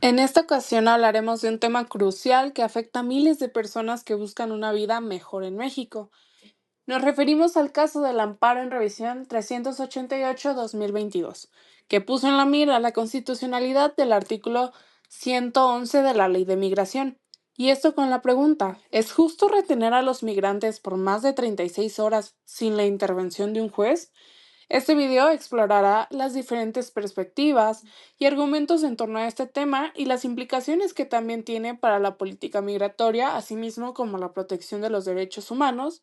En esta ocasión hablaremos de un tema crucial que afecta a miles de personas que buscan una vida mejor en México. Nos referimos al caso del amparo en revisión 388-2022, que puso en la mira la constitucionalidad del artículo 111 de la Ley de Migración. Y esto con la pregunta, ¿es justo retener a los migrantes por más de 36 horas sin la intervención de un juez? Este video explorará las diferentes perspectivas y argumentos en torno a este tema y las implicaciones que también tiene para la política migratoria, asimismo como la protección de los derechos humanos,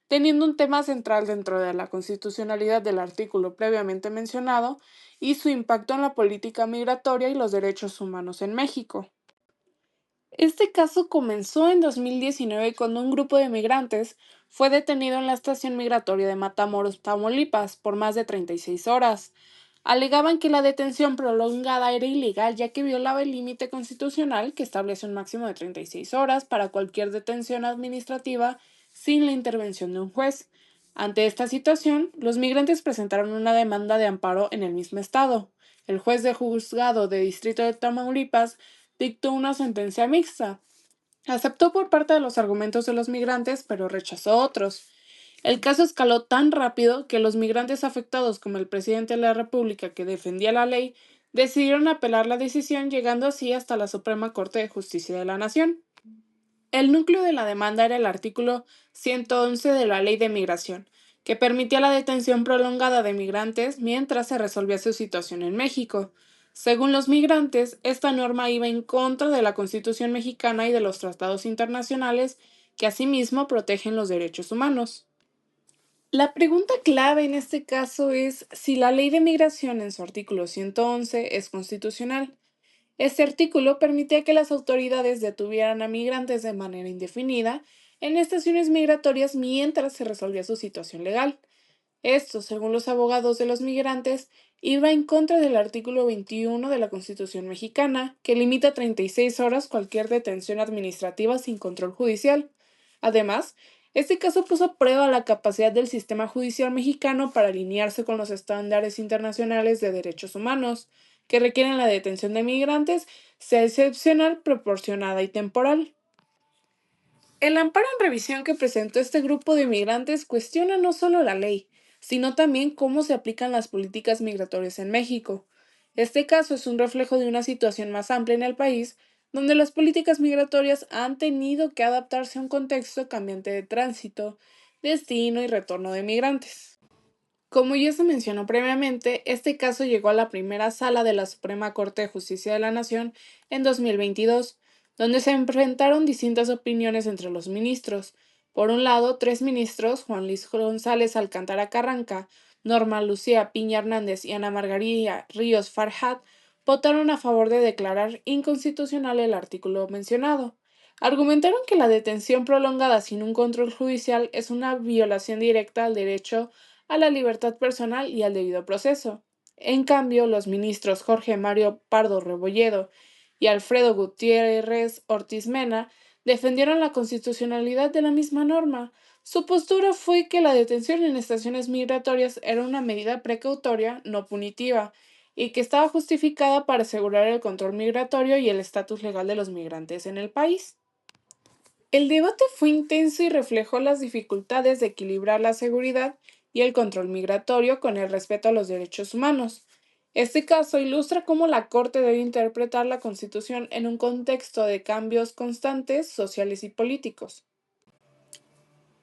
teniendo un tema central dentro de la constitucionalidad del artículo previamente mencionado y su impacto en la política migratoria y los derechos humanos en México. Este caso comenzó en 2019 cuando un grupo de migrantes fue detenido en la estación migratoria de Matamoros, Tamaulipas, por más de 36 horas. Alegaban que la detención prolongada era ilegal ya que violaba el límite constitucional que establece un máximo de 36 horas para cualquier detención administrativa sin la intervención de un juez. Ante esta situación, los migrantes presentaron una demanda de amparo en el mismo estado. El juez de juzgado de distrito de Tamaulipas dictó una sentencia mixta. Aceptó por parte de los argumentos de los migrantes, pero rechazó otros. El caso escaló tan rápido que los migrantes afectados, como el presidente de la República que defendía la ley, decidieron apelar la decisión, llegando así hasta la Suprema Corte de Justicia de la Nación. El núcleo de la demanda era el artículo 111 de la Ley de Migración, que permitía la detención prolongada de migrantes mientras se resolvía su situación en México. Según los migrantes, esta norma iba en contra de la Constitución mexicana y de los tratados internacionales que asimismo protegen los derechos humanos. La pregunta clave en este caso es si la Ley de Migración en su artículo 111 es constitucional. Este artículo permitía que las autoridades detuvieran a migrantes de manera indefinida en estaciones migratorias mientras se resolvía su situación legal. Esto, según los abogados de los migrantes, iba en contra del artículo 21 de la Constitución mexicana, que limita a 36 horas cualquier detención administrativa sin control judicial. Además, este caso puso a prueba la capacidad del sistema judicial mexicano para alinearse con los estándares internacionales de derechos humanos, que requieren la detención de migrantes sea excepcional, proporcionada y temporal. El amparo en revisión que presentó este grupo de migrantes cuestiona no solo la ley, sino también cómo se aplican las políticas migratorias en México. Este caso es un reflejo de una situación más amplia en el país, donde las políticas migratorias han tenido que adaptarse a un contexto cambiante de tránsito, destino y retorno de migrantes. Como ya se mencionó previamente, este caso llegó a la primera sala de la Suprema Corte de Justicia de la Nación en 2022, donde se enfrentaron distintas opiniones entre los ministros. Por un lado, tres ministros, Juan Luis González Alcántara Carranca, Norma Lucía Piña Hernández y Ana Margarita Ríos Farjat, votaron a favor de declarar inconstitucional el artículo mencionado. Argumentaron que la detención prolongada sin un control judicial es una violación directa al derecho a la libertad personal y al debido proceso. En cambio, los ministros Jorge Mario Pardo Rebolledo y Alfredo Gutiérrez Ortiz Mena defendieron la constitucionalidad de la misma norma. Su postura fue que la detención en estaciones migratorias era una medida precautoria, no punitiva, y que estaba justificada para asegurar el control migratorio y el estatus legal de los migrantes en el país. El debate fue intenso y reflejó las dificultades de equilibrar la seguridad y el control migratorio con el respeto a los derechos humanos. Este caso ilustra cómo la Corte debe interpretar la Constitución en un contexto de cambios constantes sociales y políticos.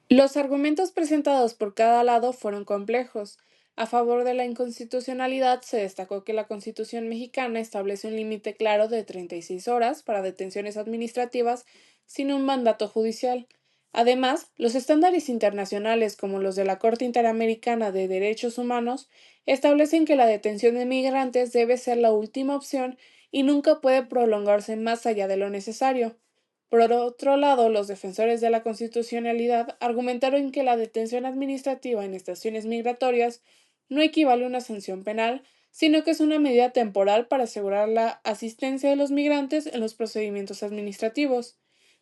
Los argumentos presentados por cada lado fueron complejos. A favor de la inconstitucionalidad se destacó que la Constitución mexicana establece un límite claro de 36 horas para detenciones administrativas sin un mandato judicial. Además, los estándares internacionales como los de la Corte Interamericana de Derechos Humanos establecen que la detención de migrantes debe ser la última opción y nunca puede prolongarse más allá de lo necesario. Por otro lado, los defensores de la constitucionalidad argumentaron que la detención administrativa en estaciones migratorias no equivale a una sanción penal, sino que es una medida temporal para asegurar la asistencia de los migrantes en los procedimientos administrativos.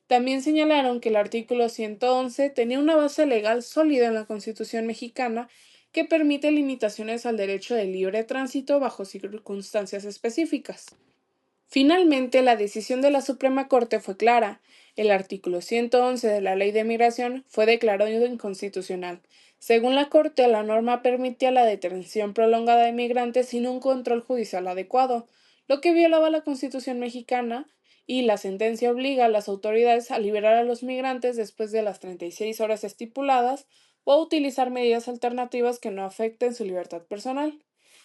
También señalaron que el artículo 111 tenía una base legal sólida en la Constitución mexicana que permite limitaciones al derecho de libre tránsito bajo circunstancias específicas. Finalmente, la decisión de la Suprema Corte fue clara. El artículo 111 de la Ley de Migración fue declarado inconstitucional. Según la Corte, la norma permitía la detención prolongada de migrantes sin un control judicial adecuado, lo que violaba la Constitución mexicana, y la sentencia obliga a las autoridades a liberar a los migrantes después de las 36 horas estipuladas o a utilizar medidas alternativas que no afecten su libertad personal.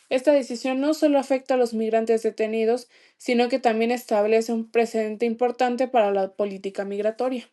Esta decisión no solo afecta a los migrantes detenidos, sino que también establece un precedente importante para la política migratoria.